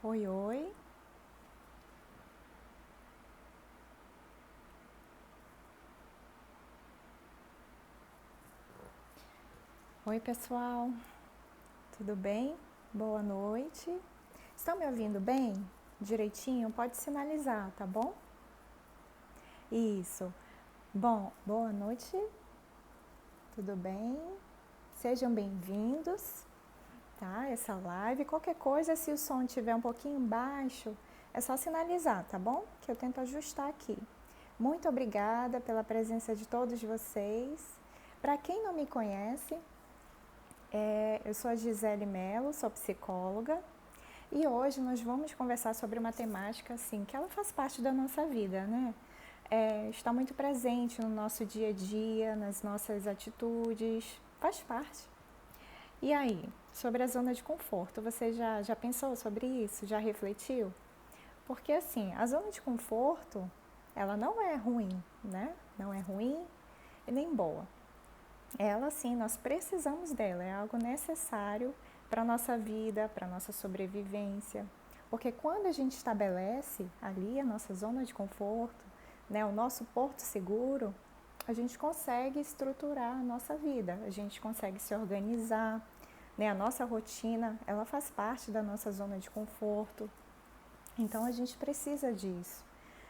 Oi, oi. Oi, pessoal. Tudo bem? Boa noite. Estão me ouvindo bem? Direitinho? Pode sinalizar, tá bom? Isso. Bom, boa noite. Tudo bem? Sejam bem-vindos, tá? Essa live. Qualquer coisa, se o som estiver um pouquinho baixo, é só sinalizar, tá bom? Que eu tento ajustar aqui. Muito obrigada pela presença de todos vocês. Para quem não me conhece, eu sou a Gisele Mello, sou psicóloga e hoje nós vamos conversar sobre uma temática assim, que ela faz parte da nossa vida, né? Está muito presente no nosso dia a dia, nas nossas atitudes, faz parte. E aí, sobre a zona de conforto, você já pensou sobre isso? Já refletiu? Porque assim, a zona de conforto, ela não é ruim, né? Não é ruim e nem boa. Ela sim, nós precisamos dela, é algo necessário para a nossa vida, para a nossa sobrevivência. Porque quando a gente estabelece ali a nossa zona de conforto, né, o nosso porto seguro, a gente consegue estruturar a nossa vida, a gente consegue se organizar, né, a nossa rotina, ela faz parte da nossa zona de conforto. Então a gente precisa disso.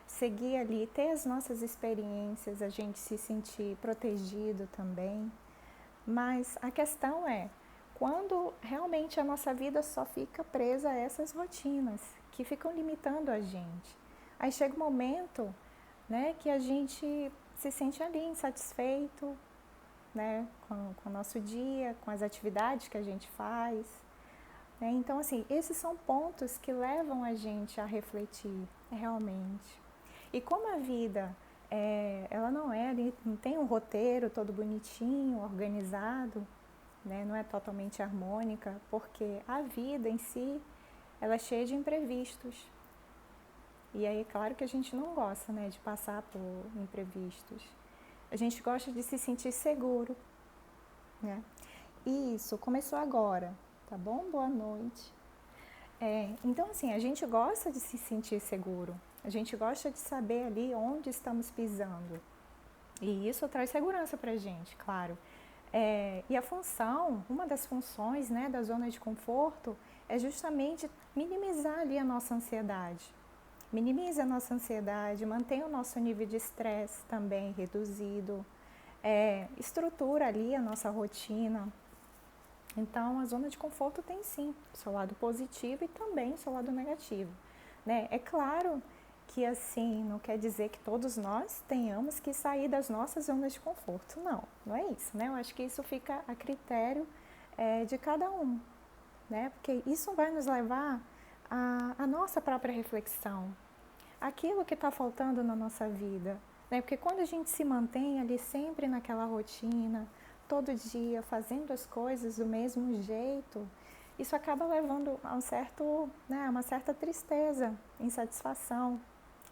Seguir ali, ter as nossas experiências, a gente se sentir protegido também. Mas a questão é, quando realmente a nossa vida só fica presa a essas rotinas que ficam limitando a gente. Aí chega um momento, né, que a gente se sente ali insatisfeito, né, com o nosso dia, com as atividades que a gente faz. Né? Então, assim, esses são pontos que levam a gente a refletir realmente. E como a vida, ela não tem um roteiro todo bonitinho, organizado, né? Não é totalmente harmônica, porque a vida em si, ela é cheia de imprevistos. E aí, claro que a gente não gosta, né, de passar por imprevistos. A gente gosta de se sentir seguro, né? E isso começou agora, tá bom? Boa noite. Então, assim, a gente gosta de se sentir seguro, a gente gosta de saber ali onde estamos pisando. E isso traz segurança para a gente, claro. E a função, uma das funções, né, da zona de conforto é justamente minimizar ali a nossa ansiedade. Minimiza a nossa ansiedade, mantém o nosso nível de estresse também reduzido, estrutura ali a nossa rotina. Então, a zona de conforto tem sim seu lado positivo e também seu lado negativo. Né? É claro que assim, não quer dizer que todos nós tenhamos que sair das nossas zonas de conforto. Não, não é isso. Né? Eu acho que isso fica a critério de cada um. Né? Porque isso vai nos levar à nossa própria reflexão. Aquilo que está faltando na nossa vida. Né? Porque quando a gente se mantém ali sempre naquela rotina, todo dia fazendo as coisas do mesmo jeito, isso acaba levando a uma certa tristeza, insatisfação.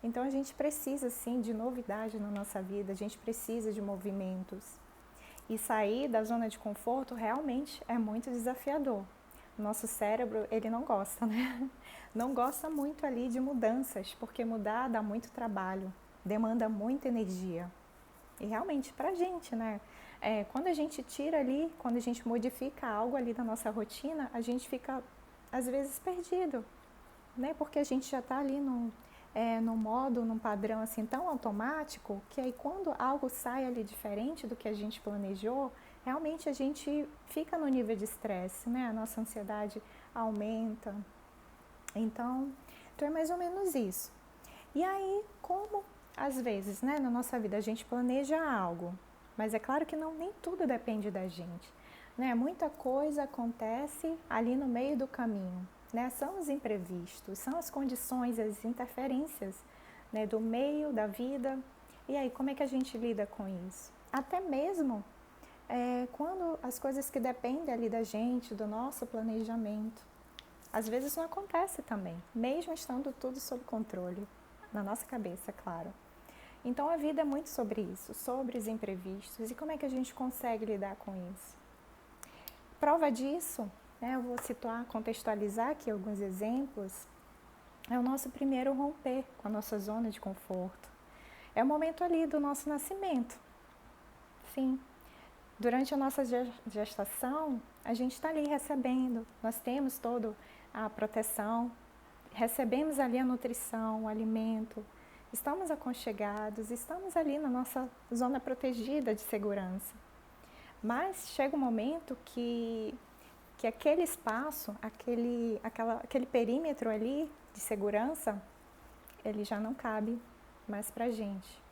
Então a gente precisa sim de novidade na nossa vida, a gente precisa de movimentos. E sair da zona de conforto realmente é muito desafiador. O nosso cérebro, ele não gosta, né? Não gosta muito ali de mudanças, porque mudar dá muito trabalho, demanda muita energia. E realmente, pra gente, né? Quando a gente tira ali, quando a gente modifica algo ali da nossa rotina, a gente fica, às vezes, perdido, né? Porque a gente já está ali num modo, num padrão assim tão automático, que aí quando algo sai ali diferente do que a gente planejou, realmente a gente fica no nível de estresse, né? A nossa ansiedade aumenta. Então é mais ou menos isso. E aí, como às vezes, né, na nossa vida a gente planeja algo, mas é claro que nem tudo depende da gente. Né? Muita coisa acontece ali no meio do caminho. Né? São os imprevistos, são as condições, as interferências, né, do meio, da vida. E aí, como é que a gente lida com isso? Até mesmo quando as coisas que dependem ali da gente, do nosso planejamento, às vezes não acontece também, mesmo estando tudo sob controle, na nossa cabeça, é claro. Então a vida é muito sobre isso, sobre os imprevistos e como é que a gente consegue lidar com isso. Prova disso, né, eu vou citar, contextualizar aqui alguns exemplos. é o nosso primeiro romper com a nossa zona de conforto. É o momento ali do nosso nascimento. Sim, durante a nossa gestação, a gente está ali recebendo, nós temos toda a proteção, recebemos ali a nutrição, o alimento, estamos aconchegados, estamos ali na nossa zona protegida de segurança. Mas chega um momento que aquele espaço, aquele perímetro ali de segurança, ele já não cabe mais para a gente,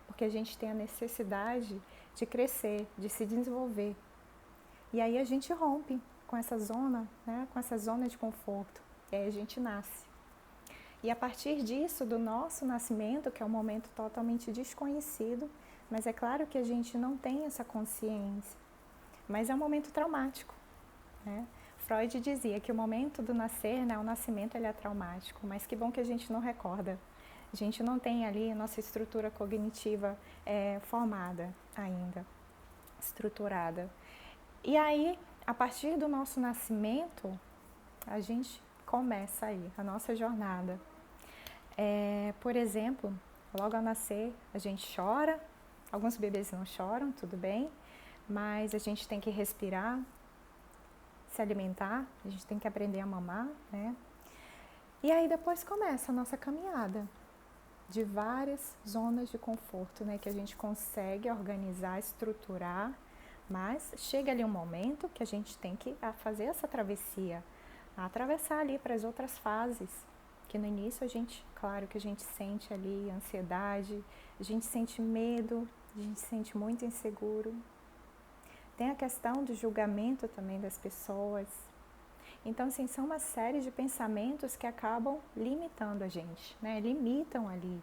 porque a gente tem a necessidade de crescer, de se desenvolver. E aí a gente rompe com essa zona, né, com essa zona de conforto, e aí a gente nasce. E a partir disso, do nosso nascimento, que é um momento totalmente desconhecido, mas é claro que a gente não tem essa consciência, mas é um momento traumático, né? Freud dizia que o momento do nascer, né, o nascimento, ele é traumático, mas que bom que a gente não recorda. A gente não tem ali a nossa estrutura cognitiva formada ainda, estruturada. E aí, a partir do nosso nascimento, a gente começa aí a nossa jornada. Por exemplo, logo ao nascer, a gente chora. Alguns bebês não choram, tudo bem, mas a gente tem que respirar, se alimentar, a gente tem que aprender a mamar, né? E aí depois começa a nossa caminhada de várias zonas de conforto, né, que a gente consegue organizar, estruturar, mas chega ali um momento que a gente tem que fazer essa travessia, atravessar ali para as outras fases, que no início a gente, claro que a gente sente ali ansiedade, a gente sente medo, a gente se sente muito inseguro. Tem a questão do julgamento também das pessoas. Então, assim, são uma série de pensamentos que acabam limitando a gente, né? Limitam ali.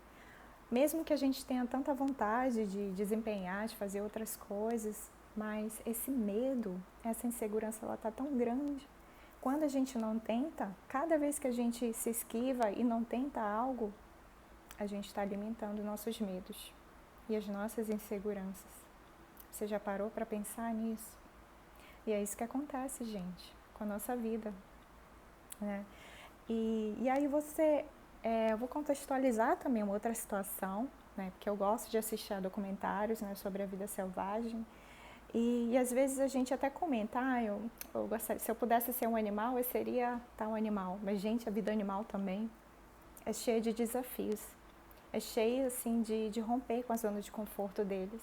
Mesmo que a gente tenha tanta vontade de desempenhar, de fazer outras coisas, mas esse medo, essa insegurança, ela está tão grande. Quando a gente não tenta, cada vez que a gente se esquiva e não tenta algo, a gente está alimentando nossos medos e as nossas inseguranças. Você já parou para pensar nisso? E é isso que acontece, gente, com a nossa vida, né? E aí eu vou contextualizar também uma outra situação, né? Porque eu gosto de assistir a documentários, né, sobre a vida selvagem. E às vezes a gente até comenta, eu gostaria, se eu pudesse ser um animal, eu seria tal animal. Mas, gente, a vida animal também é cheia de desafios. É cheia, assim, de romper com a zona de conforto deles.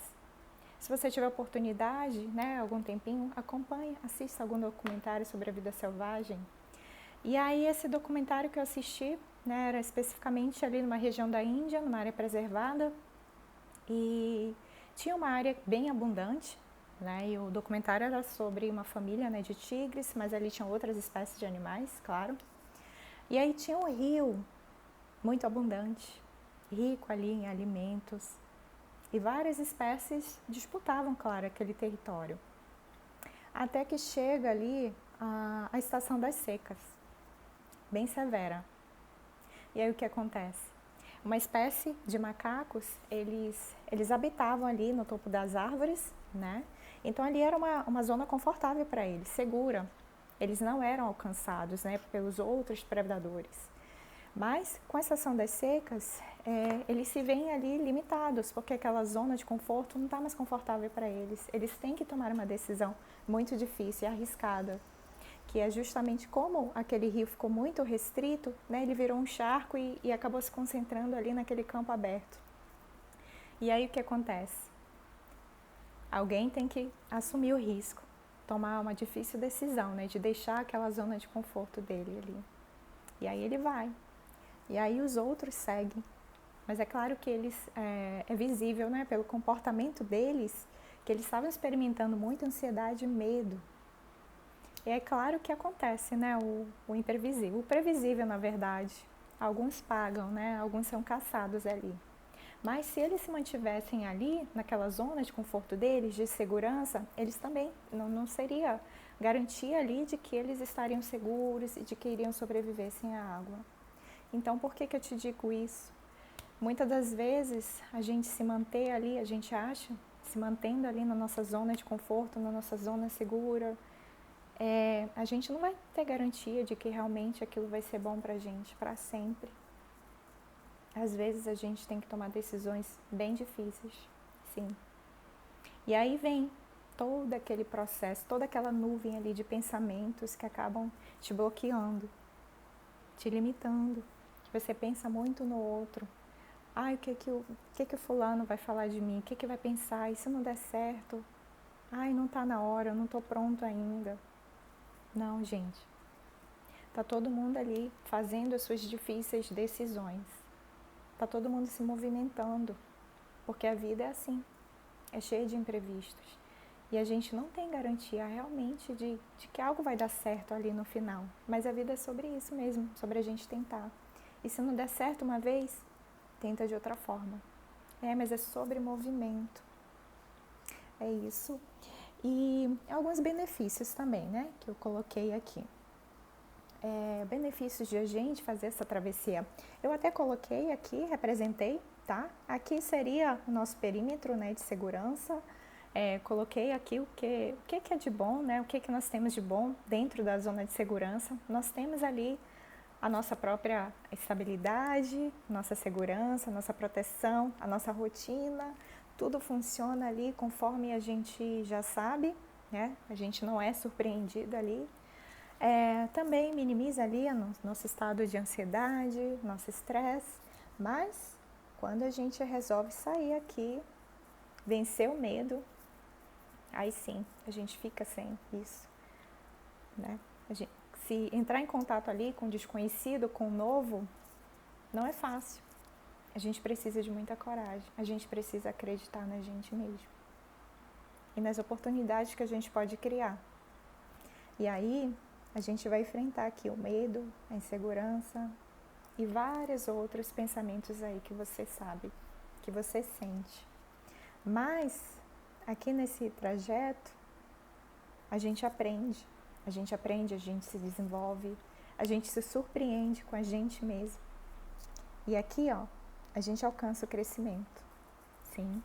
Se você tiver oportunidade, né, algum tempinho, acompanhe, assista algum documentário sobre a vida selvagem. E aí esse documentário que eu assisti, né, era especificamente ali numa região da Índia, numa área preservada, e tinha uma área bem abundante, né, e o documentário era sobre uma família, né, de tigres, mas ali tinham outras espécies de animais, claro. E aí tinha um rio muito abundante, rico ali em alimentos, e várias espécies disputavam, claro, aquele território. Até que chega ali a estação das secas, bem severa. E aí o que acontece? Uma espécie de macacos, eles habitavam ali no topo das árvores, né? Então ali era uma zona confortável para eles, segura. Eles não eram alcançados, né, pelos outros predadores. Mas, com exceção das secas, eles se veem ali limitados, porque aquela zona de conforto não está mais confortável para eles. Eles têm que tomar uma decisão muito difícil e arriscada, que é justamente como aquele rio ficou muito restrito, né, ele virou um charco e acabou se concentrando ali naquele campo aberto. E aí o que acontece? Alguém tem que assumir o risco, tomar uma difícil decisão, né, de deixar aquela zona de conforto dele ali. E aí ele vai. E aí os outros seguem. Mas é claro que é visível, né, pelo comportamento deles, que eles estavam experimentando muita ansiedade e medo. E é claro que acontece, né, o imprevisível. O previsível, na verdade. Alguns pagam, né, alguns são caçados ali. Mas se eles se mantivessem ali, naquela zona de conforto deles, de segurança, eles também não seria garantia ali de que eles estariam seguros e de que iriam sobreviver sem a água. Então, por que eu te digo isso? Muitas das vezes, a gente se manter ali, a gente acha, se mantendo ali na nossa zona de conforto, na nossa zona segura, a gente não vai ter garantia de que realmente aquilo vai ser bom pra gente, pra sempre. Às vezes a gente tem que tomar decisões bem difíceis, sim. E aí vem todo aquele processo, toda aquela nuvem ali de pensamentos que acabam te bloqueando, te limitando. Você pensa muito no outro. Ai, o que que o fulano vai falar de mim? O que que vai pensar? E se não der certo? Ai, não tá na hora, eu não tô pronto ainda. Não, gente. Tá todo mundo ali fazendo as suas difíceis decisões. Tá todo mundo se movimentando, porque a vida é assim, é cheia de imprevistos. E a gente não tem garantia realmente de que algo vai dar certo ali no final. Mas a vida é sobre isso mesmo, sobre a gente tentar. E se não der certo uma vez, tenta de outra forma. Mas é sobre movimento. É isso. E alguns benefícios também, né, que eu coloquei aqui. Benefícios de a gente fazer essa travessia. Eu até coloquei aqui, representei, tá? Aqui seria o nosso perímetro, né, de segurança. Coloquei aqui o que é de bom, né? O que nós temos de bom dentro da zona de segurança. Nós temos ali a nossa própria estabilidade, nossa segurança, nossa proteção, a nossa rotina. Tudo funciona ali conforme a gente já sabe, né? A gente não é surpreendido ali. Também minimiza ali o nosso estado de ansiedade, nosso estresse, mas quando a gente resolve sair aqui, vencer o medo, aí sim, a gente fica sem isso, né? Se entrar em contato ali com o desconhecido, com o novo, não é fácil. A gente precisa de muita coragem, a gente precisa acreditar na gente mesmo e nas oportunidades que a gente pode criar. E aí, a gente vai enfrentar aqui o medo, a insegurança e vários outros pensamentos aí que você sabe, que você sente. Mas, aqui nesse trajeto, a gente aprende, a gente se desenvolve, a gente se surpreende com a gente mesmo. E aqui, ó, a gente alcança o crescimento, sim.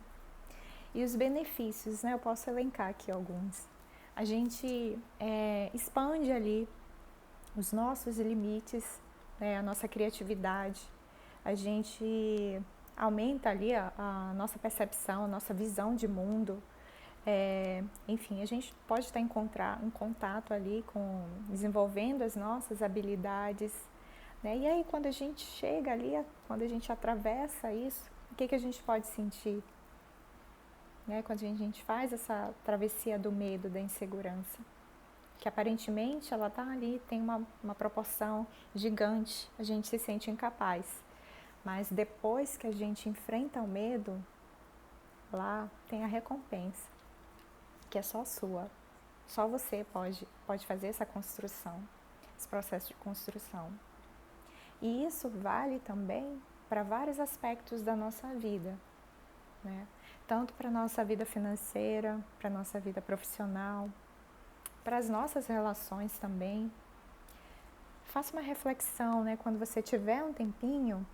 E os benefícios, né? Eu posso elencar aqui alguns. A gente expande ali os nossos limites, né? A nossa criatividade. A gente aumenta ali a nossa percepção, a nossa visão de mundo. Enfim, a gente pode estar em contato ali com desenvolvendo as nossas habilidades, né? E aí quando a gente chega ali, quando a gente atravessa isso, o que a gente pode sentir? Né? Quando a gente faz essa travessia do medo, da insegurança, que aparentemente ela está ali, tem uma proporção gigante, a gente se sente incapaz. Mas depois que a gente enfrenta o medo, lá tem a recompensa, que é só sua. Só você pode fazer essa construção, esse processo de construção. E isso vale também para vários aspectos da nossa vida, né? Tanto para a nossa vida financeira, para a nossa vida profissional, para as nossas relações também. Faça uma reflexão, né, quando você tiver um tempinho,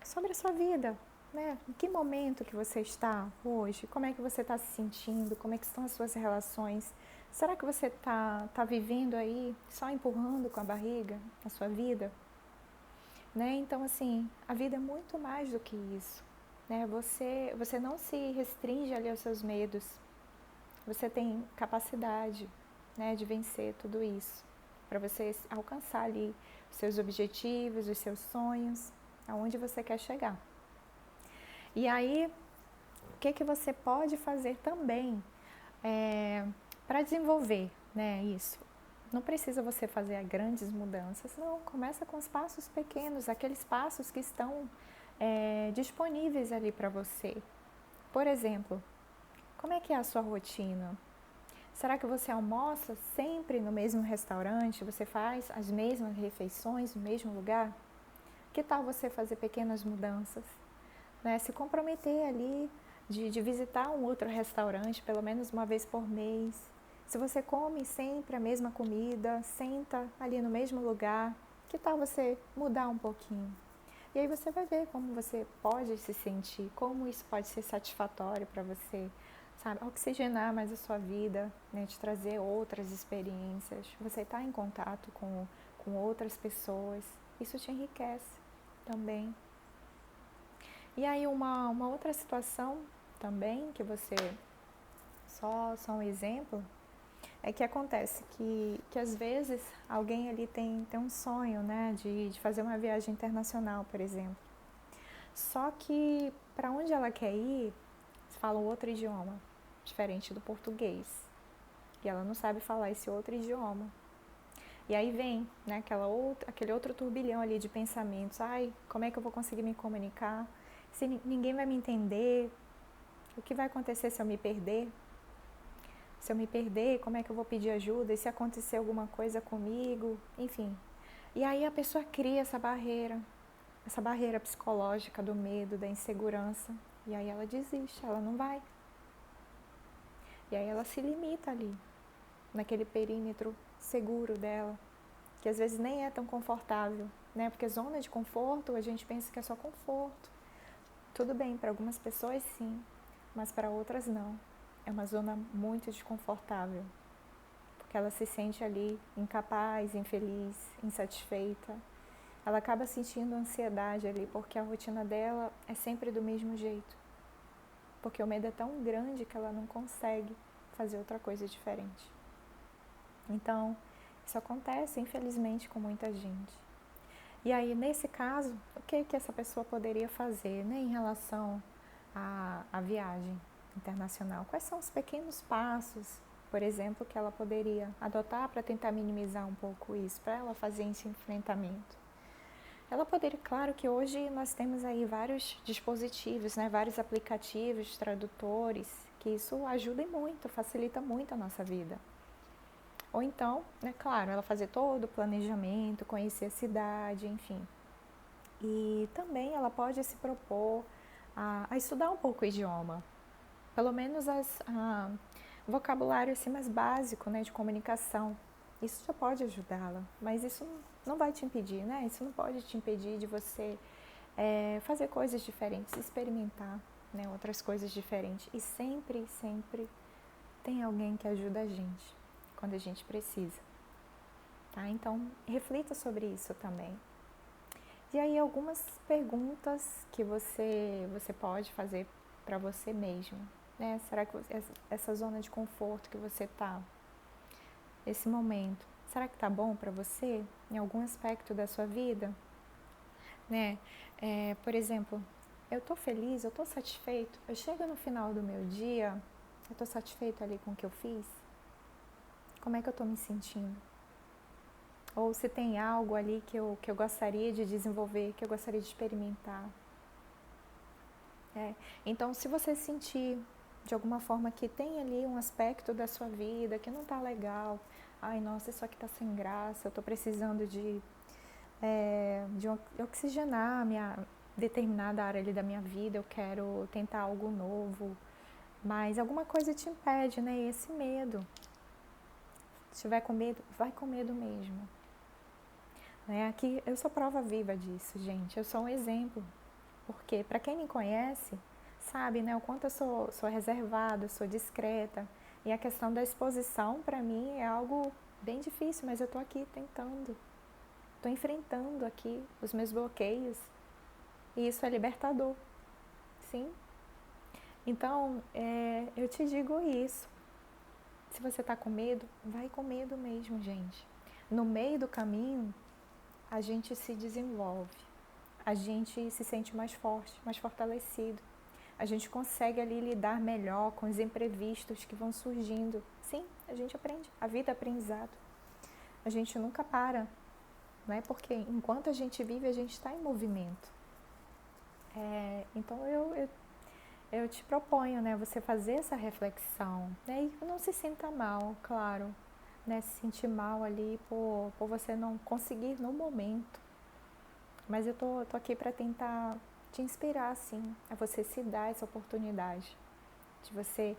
sobre a sua vida, né? Em que momento que você está hoje? Como é que você está se sentindo? Como é que estão as suas relações? Será que você está vivendo aí só empurrando com a barriga a sua vida? Né? Então, assim, a vida é muito mais do que isso. Né? Você não se restringe ali aos seus medos. Você tem capacidade, né, de vencer tudo isso, para você alcançar ali os seus objetivos, os seus sonhos, aonde você quer chegar. E aí, o que você pode fazer também para desenvolver, né, isso? Não precisa você fazer grandes mudanças, não. Começa com os passos pequenos, aqueles passos que estão disponíveis ali para você. Por exemplo, como é que é a sua rotina? Será que você almoça sempre no mesmo restaurante? Você faz as mesmas refeições no mesmo lugar? Que tal você fazer pequenas mudanças? Né? Se comprometer ali de visitar um outro restaurante pelo menos uma vez por mês. Se você come sempre a mesma comida, senta ali no mesmo lugar, que tal você mudar um pouquinho? E aí você vai ver como você pode se sentir, como isso pode ser satisfatório para você, sabe? Oxigenar mais a sua vida, né? Te trazer outras experiências. Você está em contato com outras pessoas, isso te enriquece. também. E aí uma outra situação também, que você, só um exemplo, é que acontece que às vezes alguém ali tem um sonho, né, de fazer uma viagem internacional, por exemplo. Só que para onde ela quer ir, fala outro idioma, diferente do português. E ela não sabe falar esse outro idioma. E aí vem, né, aquele outro turbilhão ali de pensamentos. Ai, como é que eu vou conseguir me comunicar? Se ninguém vai me entender, o que vai acontecer se eu me perder? Se eu me perder, como é que eu vou pedir ajuda? E se acontecer alguma coisa comigo? Enfim. E aí a pessoa cria essa barreira psicológica do medo, da insegurança. E aí ela desiste, ela não vai. E aí ela se limita ali, naquele perímetro seguro dela, que às vezes nem é tão confortável, né? Porque zona de conforto, a gente pensa que é só conforto. Tudo bem, para algumas pessoas sim, mas para outras não. É uma zona muito desconfortável, porque ela se sente ali incapaz, infeliz, insatisfeita. Ela acaba sentindo ansiedade ali, porque a rotina dela é sempre do mesmo jeito. Porque o medo é tão grande que ela não consegue fazer outra coisa diferente. Então, isso acontece, infelizmente, com muita gente. E aí, nesse caso, o que essa pessoa poderia fazer, né, em relação à viagem internacional? Quais são os pequenos passos, por exemplo, que ela poderia adotar para tentar minimizar um pouco isso, para ela fazer esse enfrentamento? Ela poderia, claro que hoje nós temos aí vários dispositivos, né, vários aplicativos, tradutores, que isso ajuda muito, facilita muito a nossa vida. Ou então, né, claro, ela fazer todo o planejamento, conhecer a cidade, enfim. E também ela pode se propor a estudar um pouco o idioma, pelo menos vocabulário assim mais básico, né, de comunicação. Isso já pode ajudá-la, mas isso não vai te impedir, né? Isso não pode te impedir de você fazer coisas diferentes, experimentar, né, outras coisas diferentes. E sempre, sempre tem alguém que ajuda a gente quando a gente precisa. Tá? Então, reflita sobre isso também. E aí, algumas perguntas que você pode fazer para você mesmo. Né? Será que essa zona de conforto que você está, esse momento, será que está bom para você em algum aspecto da sua vida? Né? Por exemplo, eu estou feliz, eu estou satisfeito, eu chego no final do meu dia, eu estou satisfeito ali com o que eu fiz? Como é que eu estou me sentindo? Ou se tem algo ali que eu gostaria de desenvolver, que eu gostaria de experimentar. Então, se você sentir de alguma forma que tem ali um aspecto da sua vida que não está legal, ai, nossa, isso aqui está sem graça, eu estou precisando de oxigenar a minha determinada área ali da minha vida, eu quero tentar algo novo, mas alguma coisa te impede, né? E esse medo. Se tiver com medo, vai com medo mesmo. Aqui eu sou prova viva disso, gente. Eu sou um exemplo. Porque para quem me conhece, sabe, né, o quanto eu sou reservada, sou discreta. E a questão da exposição, para mim, é algo bem difícil, mas eu estou aqui tentando. Estou enfrentando aqui os meus bloqueios. E isso é libertador. Sim? Então, eu te digo isso. Se você está com medo, vai com medo mesmo, gente. No meio do caminho, a gente se desenvolve, a gente se sente mais forte, mais fortalecido. A gente consegue ali lidar melhor com os imprevistos que vão surgindo. Sim, a gente aprende. A vida é aprendizado. A gente nunca para, não é? Porque enquanto a gente vive, a gente está em movimento. Então eu te proponho, né, você fazer essa reflexão, né, e não se sinta mal, claro, né, se sentir mal ali por você não conseguir no momento. Mas eu tô aqui para tentar te inspirar, sim, a você se dar essa oportunidade de você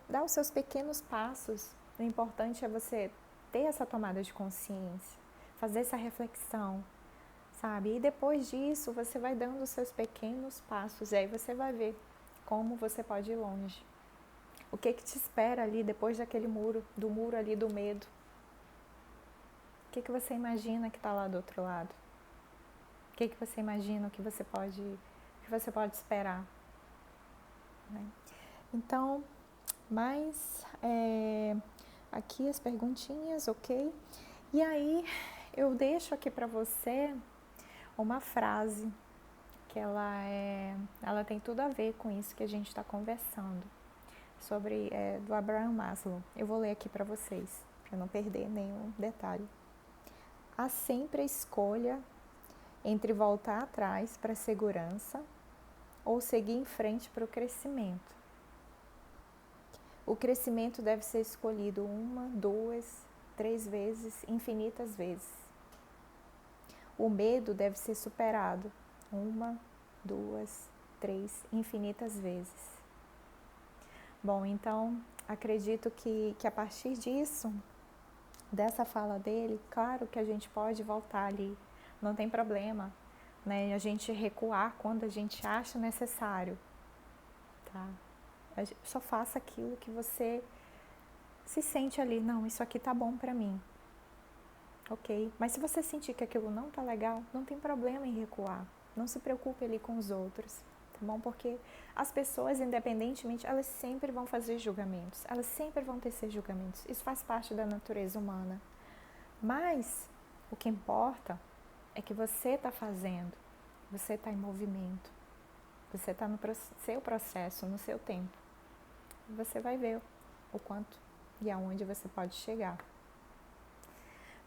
dar os seus pequenos passos. O importante é você ter essa tomada de consciência, fazer essa reflexão, sabe? E depois disso, você vai dando os seus pequenos passos, e aí você vai ver como você pode ir longe. O que te espera ali depois daquele muro ali do medo? O que você imagina que está lá do outro lado? que você imagina, o que você pode esperar, né? Então, mas aqui as perguntinhas, ok? E aí eu deixo aqui para você uma frase que ela tem tudo a ver com isso que a gente está conversando sobre do Abraham Maslow. Eu vou ler aqui para vocês, para não perder nenhum detalhe. Há sempre a escolha entre voltar atrás para a segurança ou seguir em frente para o crescimento. O crescimento deve ser escolhido 1, 2, 3 vezes, infinitas vezes. O medo deve ser superado 1, 2, 3, infinitas vezes. Bom, então acredito que a partir disso, dessa fala dele, claro que a gente pode voltar ali, não tem problema, né? A gente recuar quando a gente acha necessário, tá? Só faça aquilo que você se sente ali, não, isso aqui tá bom pra mim, ok? Mas se você sentir que aquilo não tá legal, não tem problema em recuar, não se preocupe ali com os outros, tá bom? Porque as pessoas, independentemente, elas sempre vão fazer julgamentos, elas sempre vão tecer julgamentos, isso faz parte da natureza humana. Mas o que importa é que você está fazendo, você está em movimento, você está no seu processo, no seu tempo. Você vai ver o quanto e aonde você pode chegar.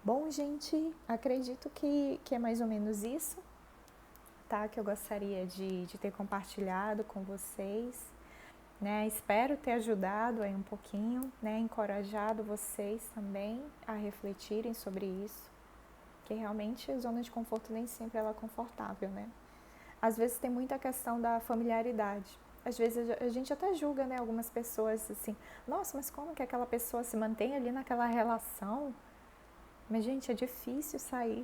Bom, gente, acredito que é mais ou menos isso, tá? Que eu gostaria de ter compartilhado com vocês, né? Espero ter ajudado aí um pouquinho, né? Encorajado vocês também a refletirem sobre isso, que realmente a zona de conforto nem sempre ela é confortável, né? Às vezes tem muita questão da familiaridade. Às vezes a gente até julga, né, algumas pessoas assim, nossa, mas como que aquela pessoa se mantém ali naquela relação? Mas, gente, é difícil sair,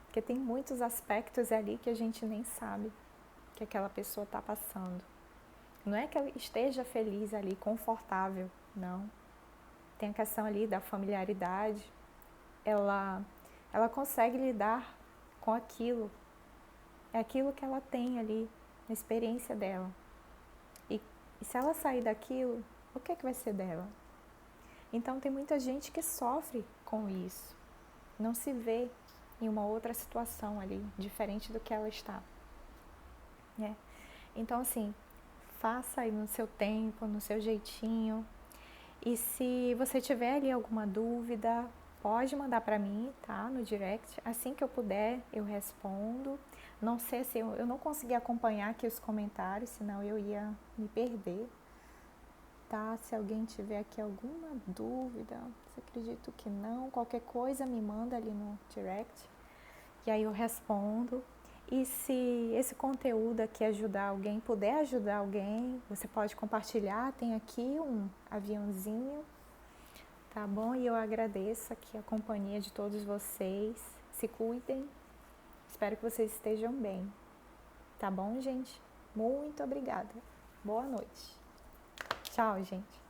porque tem muitos aspectos ali que a gente nem sabe que aquela pessoa está passando. Não é que ela esteja feliz ali, confortável, não. Tem a questão ali da familiaridade, ela consegue lidar com aquilo, é aquilo que ela tem ali, na experiência dela. E se ela sair daquilo, o que vai ser dela? Então tem muita gente que sofre com isso, não se vê em uma outra situação ali, diferente do que ela está, né? Então assim, faça aí no seu tempo, no seu jeitinho, e se você tiver ali alguma dúvida, pode mandar para mim, tá? No direct, assim que eu puder eu respondo. Não sei se eu não consegui acompanhar aqui os comentários, senão eu ia me perder, tá? Se alguém tiver aqui alguma dúvida, acredito que não, qualquer coisa me manda ali no direct, e aí eu respondo. E se esse conteúdo aqui ajudar alguém, puder ajudar alguém, você pode compartilhar, tem aqui um aviãozinho, tá bom? E eu agradeço aqui a companhia de todos vocês, se cuidem, espero que vocês estejam bem, tá bom, gente? Muito obrigada, boa noite. Tchau, gente.